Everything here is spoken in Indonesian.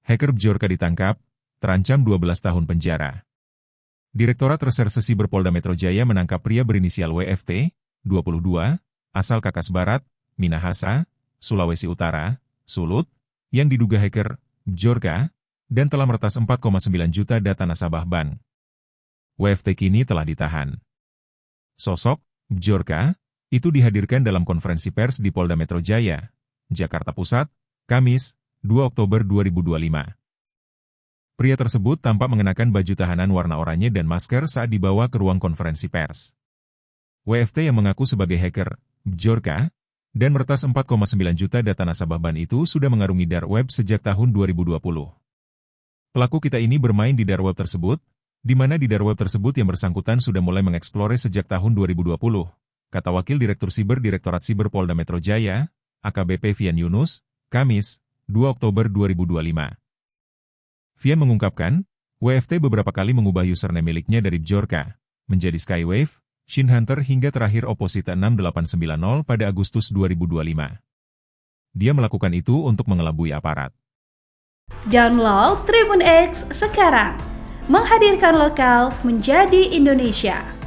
hacker Bjorka ditangkap, terancam 12 tahun penjara. Direktorat Reserse Siber Polda Metro Jaya menangkap pria berinisial WFT, 22, asal Kakas Barat, Minahasa, Sulawesi Utara, Sulut, yang diduga hacker Bjorka, dan telah meretas 4,9 juta data nasabah bank. WFT kini telah ditahan. Sosok Bjorka itu dihadirkan dalam konferensi pers di Polda Metro Jaya, Jakarta Pusat, Kamis, 2 Oktober 2025. Pria tersebut tampak mengenakan baju tahanan warna oranye dan masker saat dibawa ke ruang konferensi pers. WFT yang mengaku sebagai hacker Bjorka dan meretas 4,9 juta data nasabah bank itu sudah mengarungi dark web sejak tahun 2020. Pelaku kita ini bermain di dark web tersebut, di mana di dark web tersebut yang bersangkutan sudah mulai mengeksplore sejak tahun 2020, kata Wakil Direktur Siber Direktorat Siber Polda Metro Jaya, AKBP Fian Yunus, Kamis, 2 Oktober 2025. Fian mengungkapkan, WFT beberapa kali mengubah username miliknya dari Bjorka menjadi Skywave, Shinhunter hingga terakhir Opposite 6890 pada Agustus 2025. Dia melakukan itu untuk mengelabui aparat. Download Tribun X sekarang, menghadirkan lokal menjadi Indonesia.